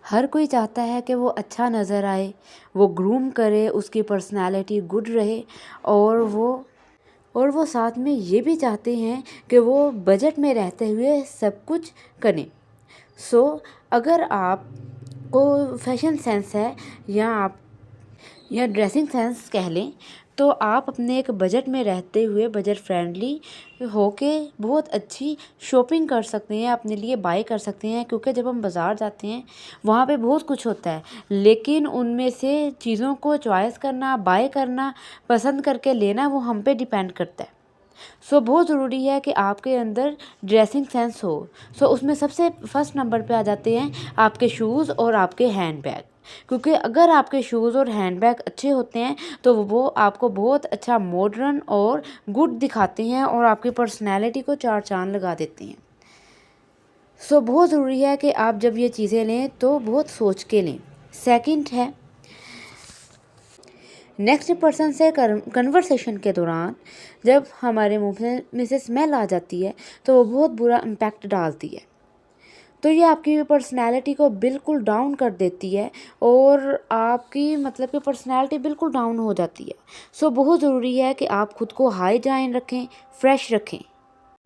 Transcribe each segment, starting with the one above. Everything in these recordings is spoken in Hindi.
हर कोई चाहता है कि वो अच्छा नज़र आए, वो ग्रूम करे, उसकी पर्सनैलिटी गुड रहे और वो साथ में ये भी चाहते हैं कि वो बजट में रहते हुए सब कुछ करें। सो अगर आपको फैशन सेंस है या ड्रेसिंग सेंस कह लें, तो आप अपने एक बजट में रहते हुए बजट फ्रेंडली होके बहुत अच्छी शॉपिंग कर सकते हैं, अपने लिए बाय कर सकते हैं। क्योंकि जब हम बाज़ार जाते हैं वहाँ पे बहुत कुछ होता है, लेकिन उनमें से चीज़ों को चॉइस करना, बाय करना, पसंद करके लेना वो हम पे डिपेंड करता है। सो बहुत ज़रूरी है कि आपके अंदर ड्रेसिंग सेंस हो। सो उसमें सबसे फर्स्ट नंबर पे आ जाते हैं आपके शूज़ और आपके हैंड बैग। क्योंकि अगर आपके शूज़ और हैंड बैग अच्छे होते हैं तो वो आपको बहुत अच्छा मॉडर्न और गुड दिखाते हैं और आपकी पर्सनैलिटी को चार चाँद लगा देते हैं। सो बहुत ज़रूरी है कि आप जब ये चीज़ें लें तो बहुत सोच के लें। सेकंड है, नेक्स्ट पर्सन से कन्वर्सेशन के दौरान जब हमारे मुंह में से स्मेल आ जाती है तो वो बहुत बुरा इम्पैक्ट डालती है। तो ये आपकी पर्सनैलिटी को बिल्कुल डाउन कर देती है और आपकी मतलब कि पर्सनैलिटी बिल्कुल डाउन हो जाती है। सो बहुत ज़रूरी है कि आप खुद को हाइजाइन रखें, फ्रेश रखें।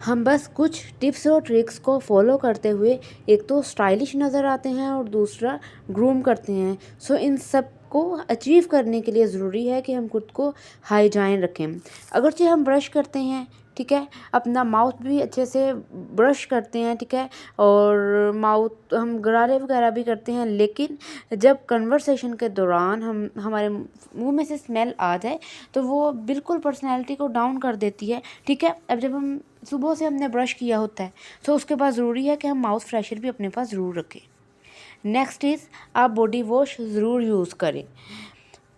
हम बस कुछ टिप्स और ट्रिक्स को फॉलो करते हुए एक तो स्टाइलिश नज़र आते हैं और दूसरा ग्रूम करते हैं। सो इन सब को अचीव करने के लिए ज़रूरी है कि हम खुद को हाइजाइन रखें। अगरचे हम ब्रश करते हैं, ठीक है, अपना माउथ भी अच्छे से ब्रश करते हैं, ठीक है, और माउथ हम गरारे वगैरह भी करते हैं, लेकिन जब कन्वर्सेशन के दौरान हमारे मुंह में से स्मेल आ जाए तो वो बिल्कुल पर्सनैलिटी को डाउन कर देती है, ठीक है। अब जब हम सुबह से हमने ब्रश किया होता है तो उसके बाद ज़रूरी है कि हम माउथ फ्रेशर भी अपने पास ज़रूर रखें। नेक्स्ट इज़ आप बॉडी वॉश ज़रूर यूज़ करें।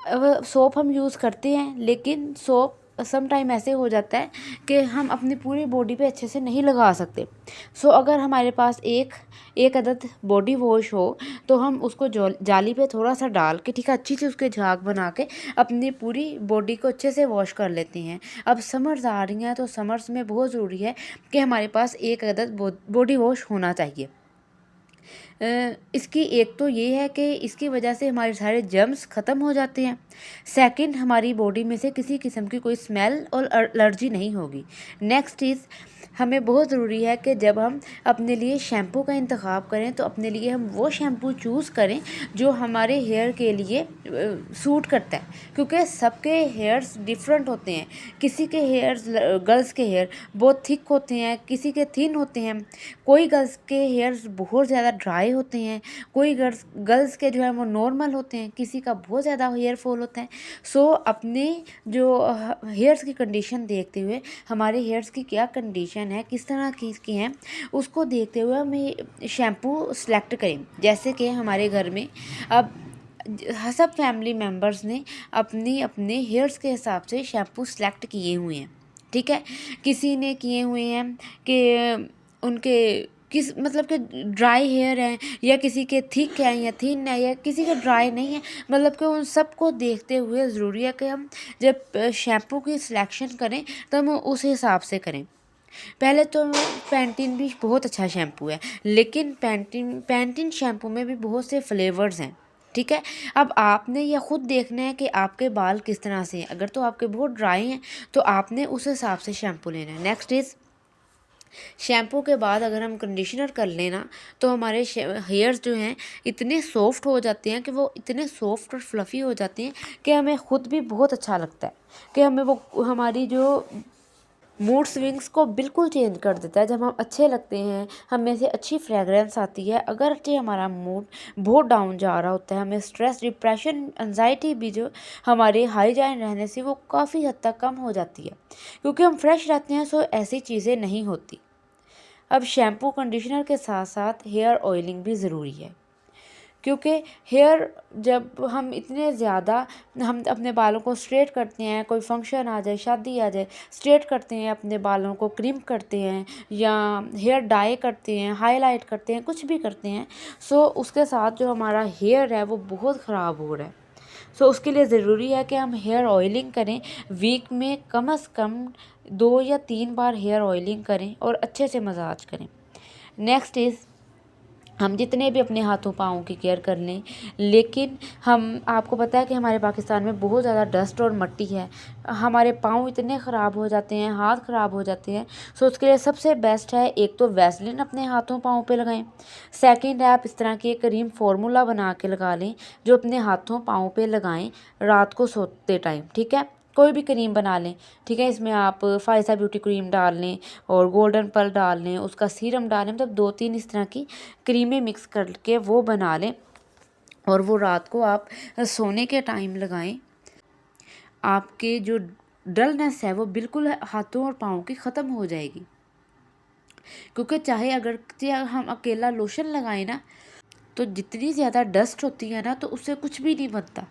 अब सोप हम यूज़ करते हैं, लेकिन सोप सम टाइम ऐसे हो जाता है कि हम अपनी पूरी बॉडी पे अच्छे से नहीं लगा सकते। सो अगर हमारे पास एक अदद बॉडी वॉश हो तो हम उसको जाली पे थोड़ा सा डाल के, ठीक है, अच्छी से उसके झाग बना के अपनी पूरी बॉडी को अच्छे से वॉश कर लेते हैं। अब समर्स आ रही हैं तो समर्स में बहुत ज़रूरी है कि हमारे पास एक अदद बॉडी वॉश होना चाहिए। इसकी एक तो ये है कि इसकी वजह से हमारे सारे जर्म्स ख़त्म हो जाते हैं। सेकंड, हमारी बॉडी में से किसी किस्म की कोई स्मेल और एलर्जी नहीं होगी। नेक्स्ट इज़, हमें बहुत ज़रूरी है कि जब हम अपने लिए शैम्पू का इंतख़ाब करें तो अपने लिए हम वो शैम्पू चूज़ करें जो हमारे हेयर के लिए सूट करता है। क्योंकि सबके हेयर्स डिफरेंट होते हैं। किसी के हेयर्स, गर्ल्स के हेयर बहुत थिक होते हैं, किसी के थिन होते हैं, कोई गर्ल्स के हेयर्स बहुत ज़्यादा ड्राई होते हैं, कोई गर्ल्स के जो है वो नॉर्मल होते हैं, किसी का बहुत ज़्यादा हेयर फॉल होता है। सो अपने जो हेयर्स की कंडीशन देखते हुए, हमारे हेयर्स की क्या कंडीशन है, किस तरह की हैं, उसको देखते हुए हमें शैम्पू सेलेक्ट करें। जैसे कि हमारे घर में अब सब फैमिली मेम्बर्स ने अपनी अपने हेयर्स के हिसाब से शैम्पू सेलेक्ट किए हुए हैं, ठीक है। किसी ने किए हुए हैं कि उनके किस मतलब कि ड्राई हेयर हैं, या किसी के थिक हैं या थिन है, या किसी के ड्राई नहीं है। मतलब कि उन सब को देखते हुए ज़रूरी है कि हम जब शैम्पू की सिलेक्शन करें तो हम उस हिसाब से करें। पहले तो पैंटीन भी बहुत अच्छा शैम्पू है, लेकिन पैंटीन शैम्पू में भी बहुत से फ्लेवर्स हैं, ठीक है। अब आपने यह खुद देखना है कि आपके बाल किस तरह से हैं। अगर तो आपके बहुत ड्राई हैं तो आपने उस हिसाब से शैम्पू लेना है। नेक्स्ट इज़, शैम्पू के बाद अगर हम कंडीशनर कर लेना तो हमारे हेयर्स जो हैं इतने सॉफ्ट हो जाते हैं कि वो इतने सॉफ्ट और फ्लफ़ी हो जाते हैं कि हमें ख़ुद भी बहुत अच्छा लगता है कि हमें वो हमारी जो मूड स्विंग्स को बिल्कुल चेंज कर देता है। जब हम अच्छे लगते हैं, हमें से अच्छी फ्रेगरेंस आती है। अगर जो हमारा मूड बहुत डाउन जा रहा होता है, हमें स्ट्रेस, डिप्रेशन, एंजाइटी भी जो हमारे हाइजाइन रहने से वो काफ़ी हद तक कम हो जाती है, क्योंकि हम फ्रेश रहते हैं। सो ऐसी चीज़ें नहीं होती। अब शैम्पू कंडीशनर के साथ साथ हेयर ऑयलिंग भी ज़रूरी है, क्योंकि हेयर जब हम इतने ज़्यादा हम अपने बालों को स्ट्रेट करते हैं, कोई फंक्शन आ जाए, शादी आ जाए, स्ट्रेट करते हैं, अपने बालों को क्रिम करते हैं या हेयर डाई करते हैं, हाईलाइट करते हैं, कुछ भी करते हैं, सो उसके साथ जो हमारा हेयर है वो बहुत ख़राब हो रहा है। सो उसके लिए ज़रूरी है कि हम हेयर ऑयलिंग करें। वीक में कम से कम 2 या 3 बार हेयर ऑयलिंग करें और अच्छे से मसाज करें। नेक्स्ट इज़, हम जितने भी अपने हाथों पाँव की केयर कर लें, लेकिन हम आपको पता है कि हमारे पाकिस्तान में बहुत ज़्यादा डस्ट और मिट्टी है, हमारे पाँव इतने ख़राब हो जाते हैं, हाथ ख़राब हो जाते हैं। सो उसके लिए सबसे बेस्ट है, एक तो वैसलीन अपने हाथों पाँव पे लगाएं। सेकंड है, आप इस तरह की एक क्रीम फार्मूला बना के लगा लें, जो अपने हाथों पाँव पे लगाएं रात को सोते टाइम, ठीक है। कोई भी क्रीम बना लें, ठीक है। इसमें आप फायसा ब्यूटी क्रीम डाल लें और गोल्डन पर्ल डाल लें, उसका सीरम डाल लें, मतलब 2-3 इस तरह की क्रीमें मिक्स करके वो बना लें और वो रात को आप सोने के टाइम लगाएं। आपके जो डलनेस है वो बिल्कुल हाथों और पाँव की ख़त्म हो जाएगी। क्योंकि चाहे अगर हम अकेला लोशन लगाएं ना, तो जितनी ज़्यादा डस्ट होती है ना, तो उससे कुछ भी नहीं बनता।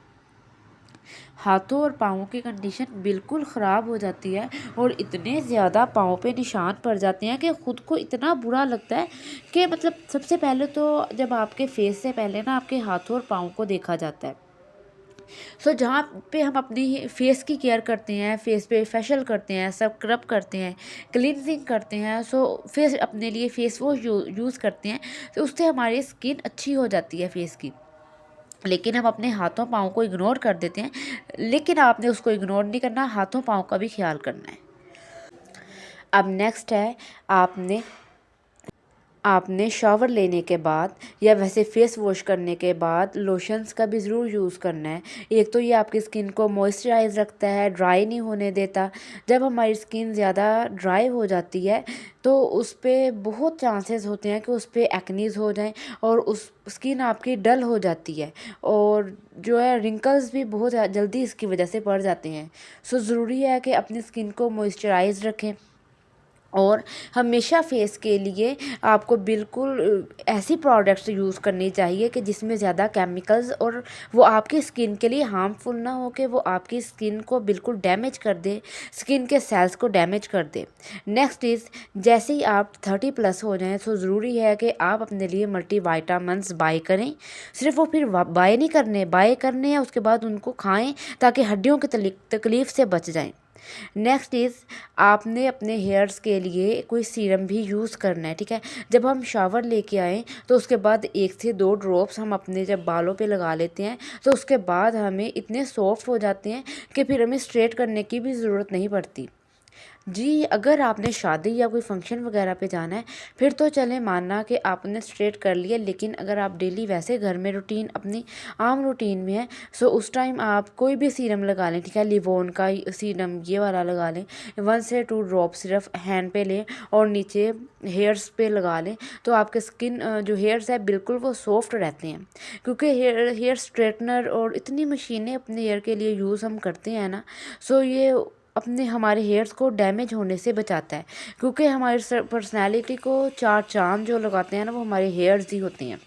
हाथों और पाँवों की कंडीशन बिल्कुल ख़राब हो जाती है और इतने ज़्यादा पाँव पे निशान पड़ जाते हैं कि ख़ुद को इतना बुरा लगता है कि मतलब सबसे पहले तो जब आपके फेस से पहले ना आपके हाथों और पाँव को देखा जाता है। सो जहाँ पे हम अपनी फेस की केयर करते हैं, फेस पे फेशियल करते हैं, स्क्रब करते हैं, क्लींजिंग करते हैं, सो फेस अपने लिए फेस वॉश यूज़ करते हैं, तो उससे हमारी स्किन अच्छी हो जाती है फेस की। लेकिन हम अपने हाथों पाँव को इग्नोर कर देते हैं, लेकिन आपने उसको इग्नोर नहीं करना, हाथों पाँव का भी ख्याल करना है। अब नेक्स्ट है, आपने आपने शावर लेने के बाद या वैसे फेस वॉश करने के बाद लोशंस का भी ज़रूर यूज़ करना है। एक तो ये आपकी स्किन को मॉइस्चराइज रखता है, ड्राई नहीं होने देता। जब हमारी स्किन ज़्यादा ड्राई हो जाती है तो उस पर बहुत चांसेस होते हैं कि उस पर एक्नीज़ हो जाएं और उस स्किन आपकी डल हो जाती है और जो है रिंकल्स भी बहुत जल्दी इसकी वजह से पड़ जाते हैं। सो ज़रूरी है कि अपनी स्किन को मॉइस्चराइज रखें और हमेशा फेस के लिए आपको बिल्कुल ऐसी प्रोडक्ट्स यूज़ करनी चाहिए कि जिसमें ज़्यादा केमिकल्स और वो आपकी स्किन के लिए हार्मफुल ना हो, कि वो आपकी स्किन को बिल्कुल डैमेज कर दे, स्किन के सेल्स को डैमेज कर दे। नेक्स्ट इज़, जैसे ही आप 30+ हो जाएं तो ज़रूरी है कि आप अपने लिए मल्टीविटामिन्स बाय करें। सिर्फ वो फिर बाय नहीं करने, बाय करने हैं उसके बाद उनको खाएँ ताकि हड्डियों की तकलीफ़ से बच जाएँ। नेक्स्ट इज़, आपने अपने हेयर्स के लिए कोई सीरम भी यूज़ करना है, ठीक है। जब हम शावर लेके आएँ तो उसके बाद 1 से 2 ड्रॉप्स हम अपने जब बालों पे लगा लेते हैं तो उसके बाद हमें इतने सॉफ्ट हो जाते हैं कि फिर हमें स्ट्रेट करने की भी ज़रूरत नहीं पड़ती। जी, अगर आपने शादी या कोई फंक्शन वगैरह पे जाना है फिर तो चलें, मानना कि आपने स्ट्रेट कर लिया, लेकिन अगर आप डेली वैसे घर में रूटीन अपनी आम रूटीन में है, सो उस टाइम आप कोई भी सीरम लगा लें, ठीक है। लिवोन का सीरम ये वाला लगा लें, 1 से 2 ड्रॉप सिर्फ हैंड पे लें और नीचे हेयर्स पे लगा लें, तो आपके स्किन जो हेयर्स है बिल्कुल वो सॉफ्ट रहते हैं। क्योंकि हेयर स्ट्रेटनर और इतनी मशीनें अपने हेयर के लिए यूज़ हम करते हैं ना, सो ये अपने हमारे हेयर्स को डैमेज होने से बचाता है। क्योंकि हमारी पर्सनैलिटी को 4 चाँद जो लगाते हैं ना, वो हमारे हेयर्स ही होते हैं।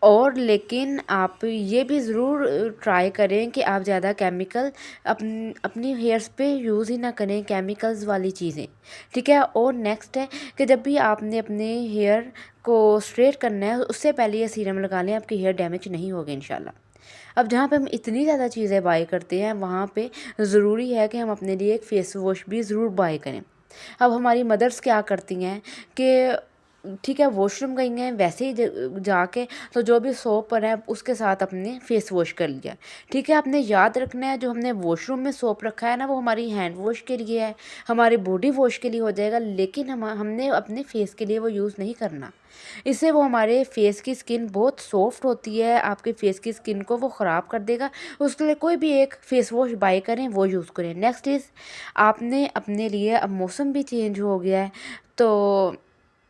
और लेकिन आप ये भी ज़रूर ट्राई करें कि आप ज़्यादा केमिकल अपनी हेयर्स पे यूज़ ही ना करें, केमिकल्स वाली चीज़ें, ठीक है। और नेक्स्ट है कि जब भी आपने अपने हेयर को स्ट्रेट करना है उससे पहले ये सीरम लगा लें, आपके हेयर डैमेज नहीं होंगे इंशाल्लाह। अब जहाँ पे हम इतनी ज़्यादा चीज़ें बाय करते हैं वहाँ पे ज़रूरी है कि हम अपने लिए एक फ़ेस वॉश भी ज़रूर बाय करें। अब हमारी मदर्स क्या करती हैं कि ठीक है, वॉशरूम गई हैं, वैसे ही जाके तो जो भी सोप है उसके साथ अपने फेस वॉश कर लिया, ठीक है। आपने याद रखना है, जो हमने वॉशरूम में सोप रखा है ना, वो हमारी हैंड वॉश के लिए है, हमारी बॉडी वॉश के लिए हो जाएगा, लेकिन हमने अपने फेस के लिए वो यूज़ नहीं करना। इससे वो हमारे फेस की स्किन बहुत सॉफ्ट होती है, आपके फेस की स्किन को वो ख़राब कर देगा। उसके लिए कोई भी एक फेस वॉश बाय करें, वो यूज़ करें। नेक्स्ट इज़, आपने अपने लिए, अब मौसम भी चेंज हो गया है, तो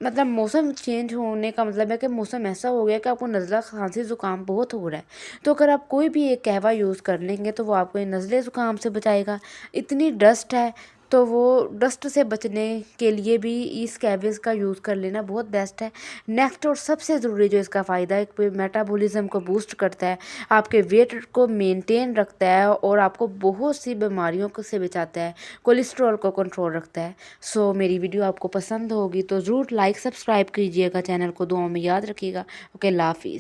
मतलब मौसम चेंज होने का मतलब है कि मौसम ऐसा हो गया कि आपको नज़ला, खांसी, ज़ुकाम बहुत हो रहा है। तो अगर आप कोई भी एक कहवा यूज़ कर लेंगे तो वो आपको नज़ले ज़ुकाम से बचाएगा। इतनी डस्ट है तो वो डस्ट से बचने के लिए भी इस कैविस का यूज़ कर लेना बहुत बेस्ट है। नेक्स्ट और सबसे ज़रूरी जो इसका फ़ायदा है, मेटाबॉलिज्म को बूस्ट करता है, आपके वेट को मेंटेन रखता है और आपको बहुत सी बीमारियों से बचाता है, कोलेस्ट्रॉल को कंट्रोल रखता है। सो मेरी वीडियो आपको पसंद होगी तो ज़रूर लाइक सब्सक्राइब कीजिएगा, चैनल को दुआओं में याद रखिएगा। ओके, अल्लाह हाफिज़।